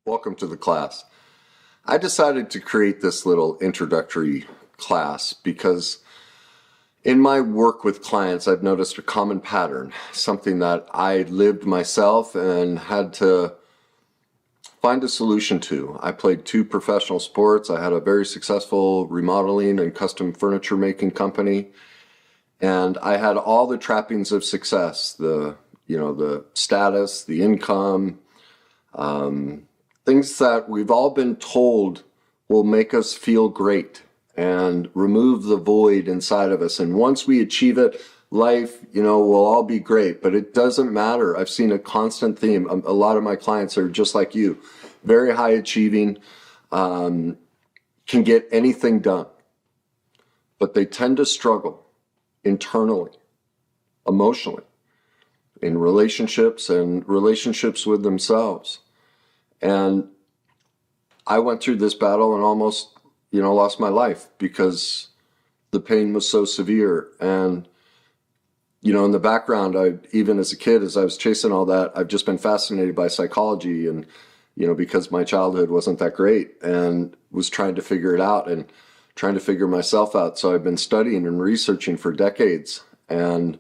Welcome to the class. I decided to create this little introductory class because in my work with clients, I've noticed a common pattern, something that I lived myself and had to find a solution to. I played 2 professional sports. I had a very successful remodeling and custom furniture making company, and I had all the trappings of success, the status, the income, things that we've all been told will make us feel great and remove the void inside of us. And once we achieve it, life, will all be great. But it doesn't matter. I've seen a constant theme. A lot of my clients are just like you, very high achieving, can get anything done. But they tend to struggle internally, emotionally, in relationships and relationships with themselves. And I went through this battle and almost, lost my life because the pain was so severe. And, in the background, even as a kid, as I was chasing all that, I've just been fascinated by psychology and, because my childhood wasn't that great and was trying to figure it out and trying to figure myself out. So I've been studying and researching for decades and,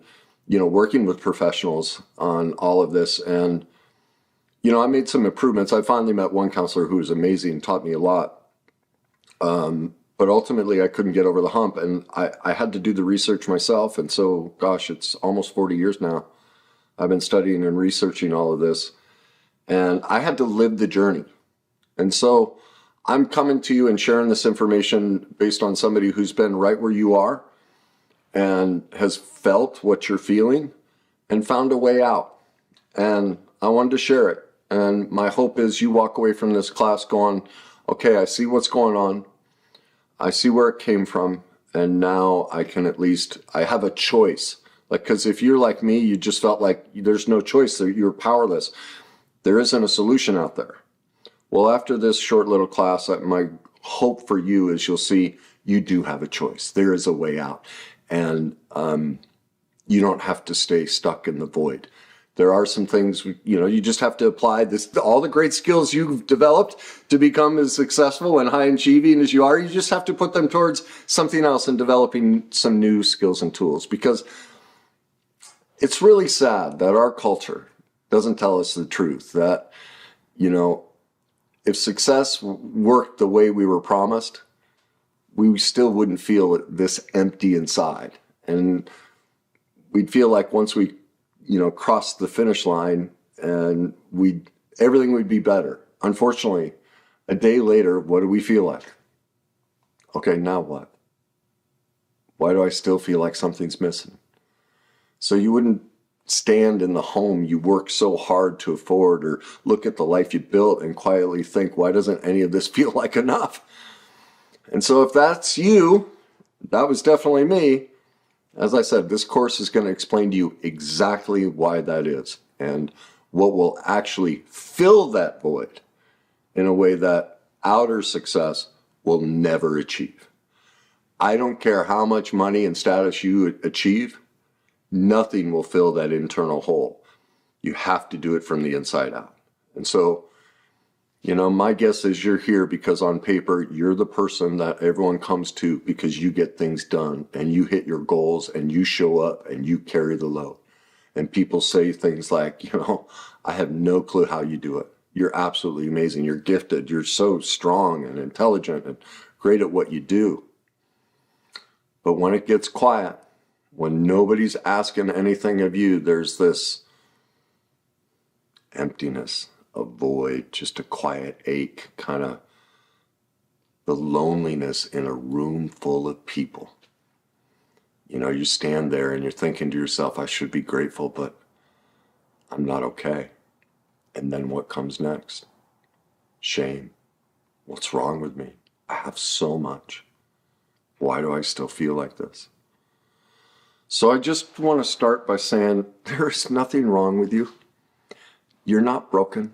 working with professionals on all of this. And I made some improvements. I finally met one counselor who was amazing, taught me a lot. But ultimately, I couldn't get over the hump, and I had to do the research myself. And so, gosh, it's almost 40 years now. I've been studying and researching all of this, and I had to live the journey. And so I'm coming to you and sharing this information based on somebody who's been right where you are and has felt what you're feeling and found a way out. And I wanted to share it. And my hope is you walk away from this class going, okay, I see what's going on. I see where it came from. And now I have a choice. Because if you're like me, you just felt like there's no choice. You're powerless. There isn't a solution out there. Well, after this short little class, my hope for you is you'll see you do have a choice. There is a way out. And you don't have to stay stuck in the void. There are some things, you just have to apply all the great skills you've developed to become as successful and high achieving as you are. You just have to put them towards something else and developing some new skills and tools, because it's really sad that our culture doesn't tell us the truth that, if success worked the way we were promised, we still wouldn't feel this empty inside. And we'd feel like once we cross the finish line and everything would be better. Unfortunately, a day later, what do we feel like? Okay, now what? Why do I still feel like something's missing? So you wouldn't stand in the home you worked so hard to afford or look at the life you built and quietly think, why doesn't any of this feel like enough? And so if that's you, that was definitely me. As I said, this course is going to explain to you exactly why that is and what will actually fill that void in a way that outer success will never achieve. I don't care how much money and status you achieve, nothing will fill that internal hole. You have to do it from the inside out. And so, my guess is you're here because on paper, you're the person that everyone comes to because you get things done and you hit your goals and you show up and you carry the load. And people say things like, I have no clue how you do it. You're absolutely amazing. You're gifted. You're so strong and intelligent and great at what you do. But when it gets quiet, when nobody's asking anything of you, there's this emptiness, a void, just a quiet ache, kind of the loneliness in a room full of people. You stand there and you're thinking to yourself, I should be grateful, but I'm not okay. And then what comes next? Shame. What's wrong with me? I have so much. Why do I still feel like this? So I just want to start by saying there's nothing wrong with you. You're not broken.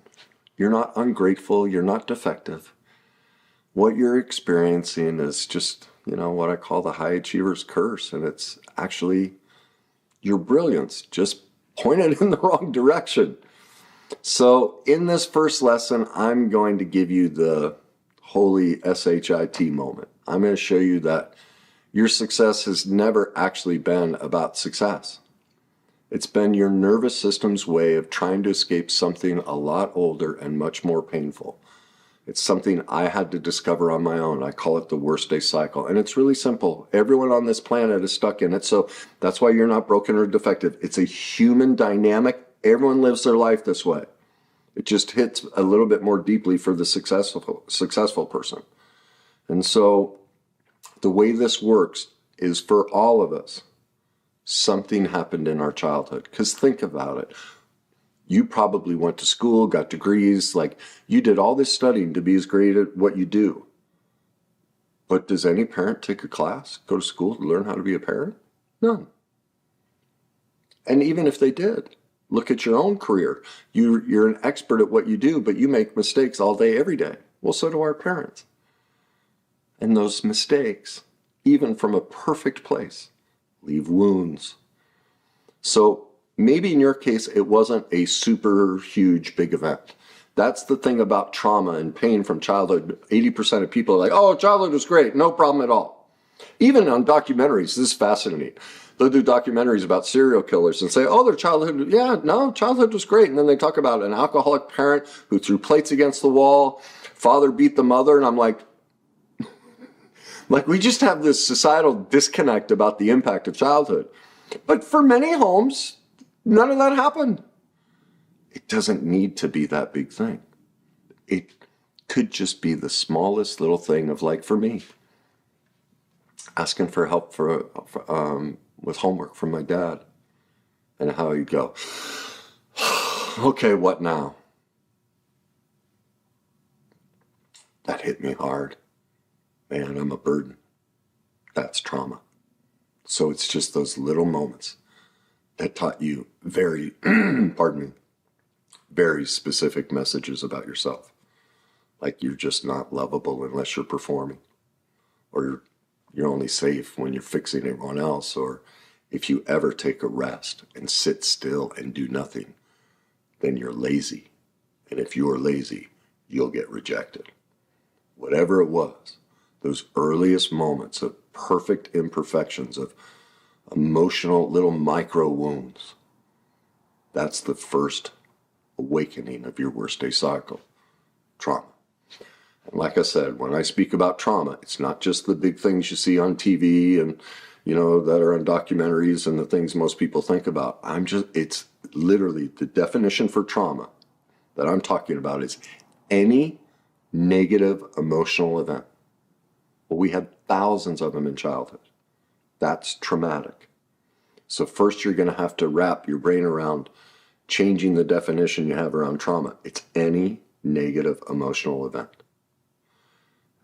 You're not ungrateful. You're not defective. What you're experiencing is just, what I call the high achiever's curse. And it's actually your brilliance just pointed in the wrong direction. So in this first lesson, I'm going to give you the holy SHIT moment. I'm going to show you that your success has never actually been about success. It's been your nervous system's way of trying to escape something a lot older and much more painful. It's something I had to discover on my own. I call it the worst day cycle. And it's really simple. Everyone on this planet is stuck in it. So that's why you're not broken or defective. It's a human dynamic. Everyone lives their life this way. It just hits a little bit more deeply for the successful person. And so the way this works is for all of us, something happened in our childhood. Because think about it. You probably went to school, got degrees, like you did all this studying to be as great at what you do. But does any parent take a class, go to school to learn how to be a parent? None. And even if they did, look at your own career. You're an expert at what you do, but you make mistakes all day, every day. Well, so do our parents. And those mistakes, even from a perfect place, leave wounds. So maybe in your case, it wasn't a super huge big event. That's the thing about trauma and pain from childhood. 80% of people are like, oh, childhood was great, no problem at all. Even on documentaries, this is fascinating. They'll do documentaries about serial killers and say, oh, their childhood, yeah, no, childhood was great. And then they talk about an alcoholic parent who threw plates against the wall, father beat the mother, and I'm like, we just have this societal disconnect about the impact of childhood. But for many homes, none of that happened. It doesn't need to be that big thing. It could just be the smallest little thing of, like, for me, asking for help with homework from my dad. And how you go, okay, what now? That hit me hard. Man, I'm a burden. That's trauma. So it's just those little moments that taught you very, pardon me, very specific messages about yourself. Like you're just not lovable unless you're performing. Or you're only safe when you're fixing everyone else. Or if you ever take a rest and sit still and do nothing, then you're lazy. And if you're lazy, you'll get rejected. Whatever it was, those earliest moments of perfect imperfections, of emotional little micro wounds, that's the first awakening of your worst day cycle, trauma. And like I said, when I speak about trauma, it's not just the big things you see on TV and, that are on documentaries and the things most people think about. It's literally the definition for trauma that I'm talking about is any negative emotional event. Well, we had thousands of them in childhood. That's traumatic. So first you're going to have to wrap your brain around changing the definition you have around trauma. It's any negative emotional event.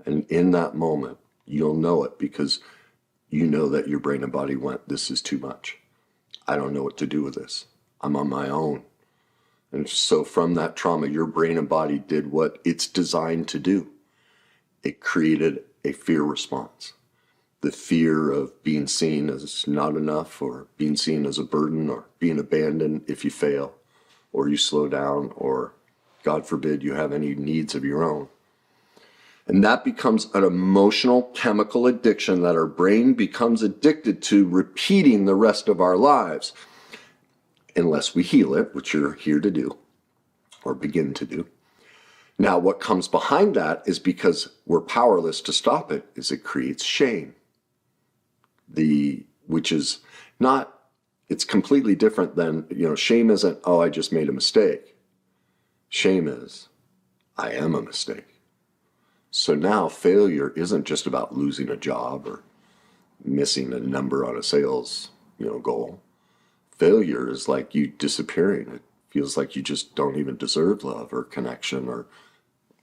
And in that moment, you'll know it because you know that your brain and body went, this is too much. I don't know what to do with this. I'm on my own. And so from that trauma, your brain and body did what it's designed to do. It created a fear response. The fear of being seen as not enough, or being seen as a burden, or being abandoned if you fail, or you slow down, or God forbid you have any needs of your own. And that becomes an emotional chemical addiction that our brain becomes addicted to repeating the rest of our lives. Unless we heal it, which you're here to do, or begin to do. Now, what comes behind that is because we're powerless to stop it, is it creates shame. Which is not, it's completely different than, shame isn't, oh, I just made a mistake. Shame is, I am a mistake. So now failure isn't just about losing a job or missing a number on a sales, goal. Failure is like you disappearing. It feels like you just don't even deserve love or connection or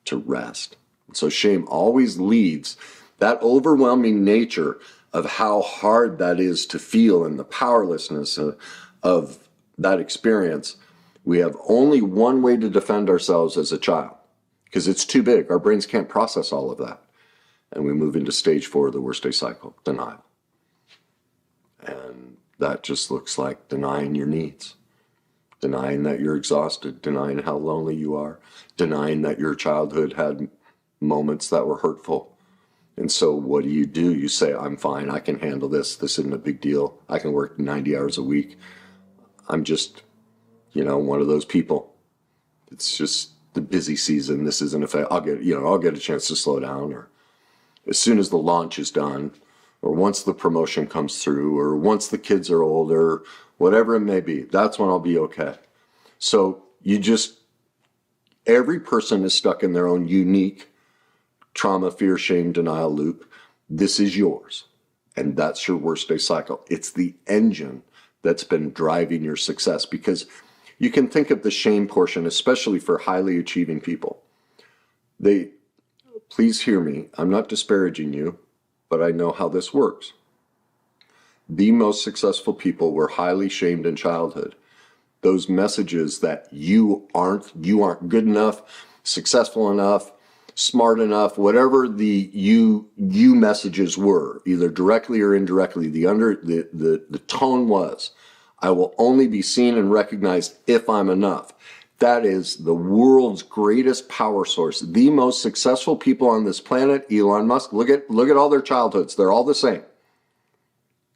to rest. So shame always leads, that overwhelming nature of how hard that is to feel and the powerlessness of that experience. We have only one way to defend ourselves as a child because it's too big. Our brains can't process all of that. And we move into stage 4 of the worst day cycle, denial. And that just looks like denying your needs. denying that you're exhausted, denying how lonely you are, denying that your childhood had moments that were hurtful. And so what do? You say, I'm fine, I can handle this. This isn't a big deal. I can work 90 hours a week. I'm just, one of those people. It's just the busy season. This isn't I'll get a chance to slow down, or as soon as the launch is done, or once the promotion comes through, or once the kids are older, whatever it may be, that's when I'll be okay. So every person is stuck in their own unique trauma, fear, shame, denial loop. This is yours. And that's your worst day cycle. It's the engine that's been driving your success, because you can think of the shame portion, especially for highly achieving people. Please hear me. I'm not disparaging you, but I know how this works. The most successful people were highly shamed in childhood. Those messages that you aren't good enough, successful enough, smart enough, whatever the you messages were, either directly or indirectly, the tone was, I will only be seen and recognized if I'm enough. That is the world's greatest power source. The most successful people on this planet, Elon Musk, look at all their childhoods. They're all the same.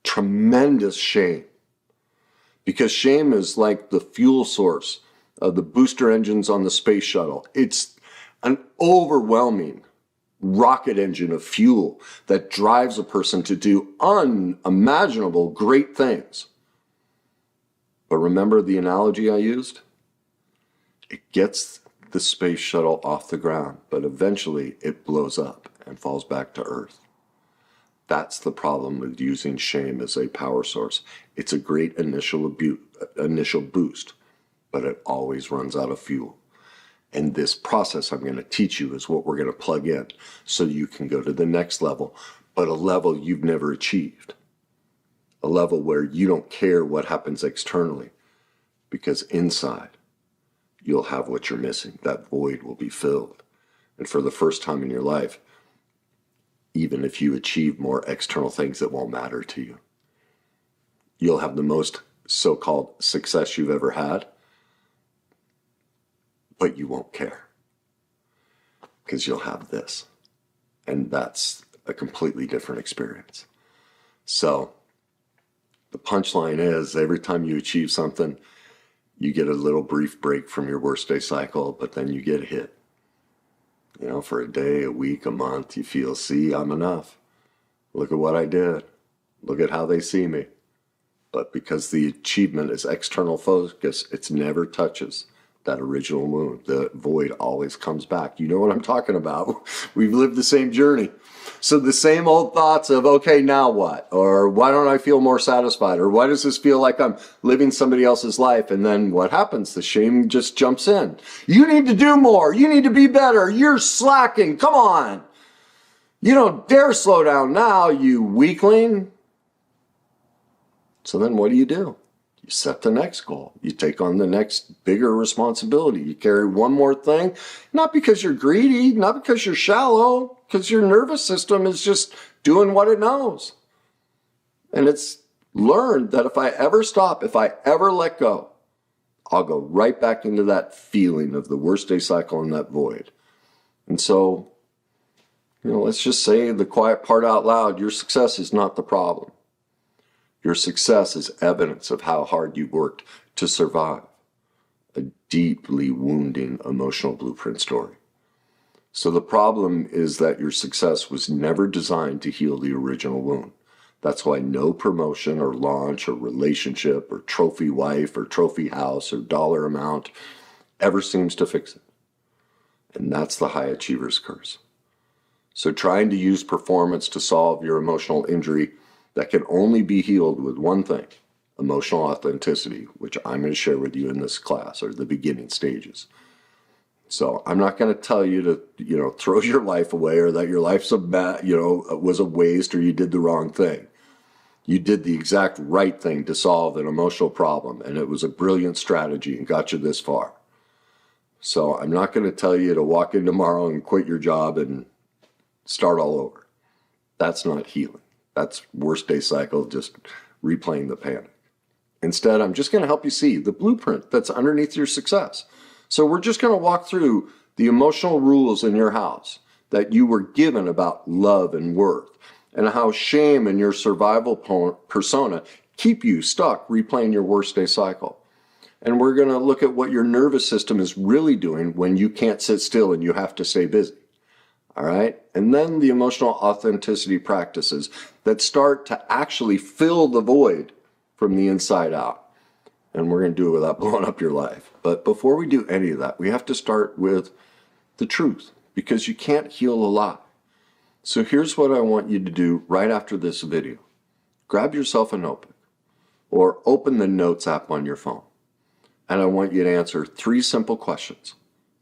Tremendous shame. Because shame is like the fuel source of the booster engines on the space shuttle. It's an overwhelming rocket engine of fuel that drives a person to do unimaginable great things. But remember the analogy I used? It gets the space shuttle off the ground, but eventually it blows up and falls back to Earth. That's the problem with using shame as a power source. It's a great initial boost, but it always runs out of fuel. And this process I'm going to teach you is what we're going to plug in so you can go to the next level, but a level you've never achieved. A level where you don't care what happens externally, because inside you'll have what you're missing. That void will be filled. And for the first time in your life, even if you achieve more external things that won't matter to you, you'll have the most so-called success you've ever had, but you won't care because you'll have this. And that's a completely different experience. So the punchline is, every time you achieve something, you get a little brief break from your worst day cycle, but then you get hit. For a day, a week, a month, you feel, see, I'm enough. Look at what I did. Look at how they see me. But because the achievement is external focus, it never touches that original wound. The void always comes back. You know what I'm talking about. We've lived the same journey. So the same old thoughts of, okay, now what? Or why don't I feel more satisfied? Or why does this feel like I'm living somebody else's life? And then what happens? The shame just jumps in. You need to do more. You need to be better. You're slacking. Come on. You don't dare slow down now, you weakling. So then what do? You set the next goal. You take on the next bigger responsibility. You carry one more thing, not because you're greedy, not because you're shallow, because your nervous system is just doing what it knows. And it's learned that if I ever stop, if I ever let go, I'll go right back into that feeling of the worst day cycle and that void. And so, let's just say the quiet part out loud. Your success is not the problem. Your success is evidence of how hard you worked to survive a deeply wounding emotional blueprint story. So the problem is that your success was never designed to heal the original wound. That's why no promotion or launch or relationship or trophy wife or trophy house or dollar amount ever seems to fix it. And that's the high achiever's curse. So trying to use performance to solve your emotional injury that can only be healed with one thing, emotional authenticity, which I'm going to share with you in this class, or the beginning stages. So I'm not going to tell you to, throw your life away, or that your life's was a waste, or you did the wrong thing. You did the exact right thing to solve an emotional problem, and it was a brilliant strategy and got you this far. So I'm not going to tell you to walk in tomorrow and quit your job and start all over. That's not healing. That's worst day cycle, just replaying the panic. Instead, I'm just going to help you see the blueprint that's underneath your success. So we're just going to walk through the emotional rules in your house that you were given about love and worth, and how shame and your survival persona keep you stuck replaying your worst day cycle. And we're going to look at what your nervous system is really doing when you can't sit still and you have to stay busy. All right? And then the emotional authenticity practices that start to actually fill the void from the inside out. And we're going to do it without blowing up your life. But before we do any of that, we have to start with the truth, because you can't heal a lie. So here's what I want you to do right after this video. Grab yourself a notebook or open the Notes app on your phone. And I want you to answer 3 simple questions.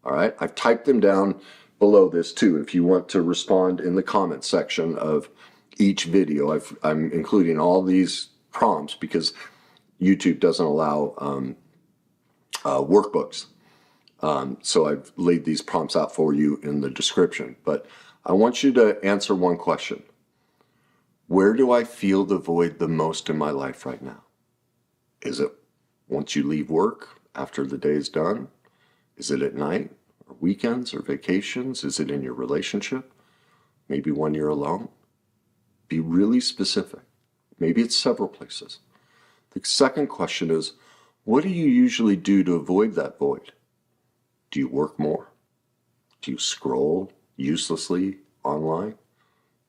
All right? I've typed them down below this too. If you want to respond in the comments section of each video, I'm including all these prompts because YouTube doesn't allow workbooks. So I've laid these prompts out for you in the description. But I want you to answer one question. Where do I feel the void the most in my life right now? Is it once you leave work, after the day is done? Is it at night, or weekends, or vacations? Is it in your relationship? Maybe when you're alone? Be really specific. Maybe it's several places. The second question is, what do you usually do to avoid that void? Do you work more? Do you scroll uselessly online?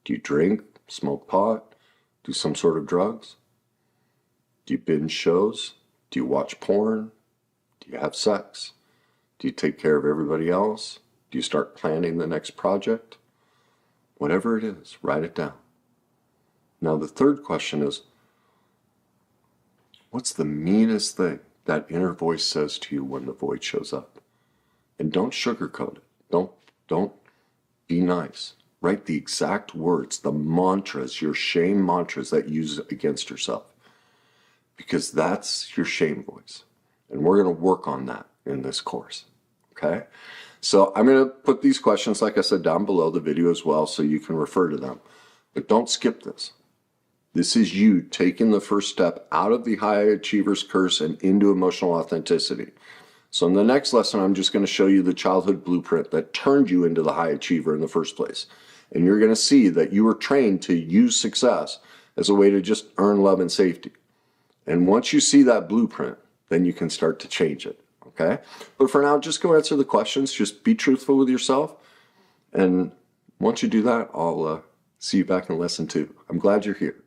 Do you drink, smoke pot, do some sort of drugs? Do you binge shows? Do you watch porn? Do you have sex? Do you take care of everybody else? Do you start planning the next project? Whatever it is, write it down. Now the third question is, what's the meanest thing that inner voice says to you when the void shows up? And don't sugarcoat it. Don't be nice. Write the exact words, the mantras, your shame mantras that you use against yourself. Because that's your shame voice. And we're going to work on that in this course. Okay? So I'm going to put these questions, like I said, down below the video as well so you can refer to them. But don't skip this. This is you taking the first step out of the high achiever's curse and into emotional authenticity. So in the next lesson, I'm just going to show you the childhood blueprint that turned you into the high achiever in the first place. And you're going to see that you were trained to use success as a way to just earn love and safety. And once you see that blueprint, then you can start to change it. Okay? But for now, just go answer the questions. Just be truthful with yourself. And once you do that, I'll see you back in lesson 2. I'm glad you're here.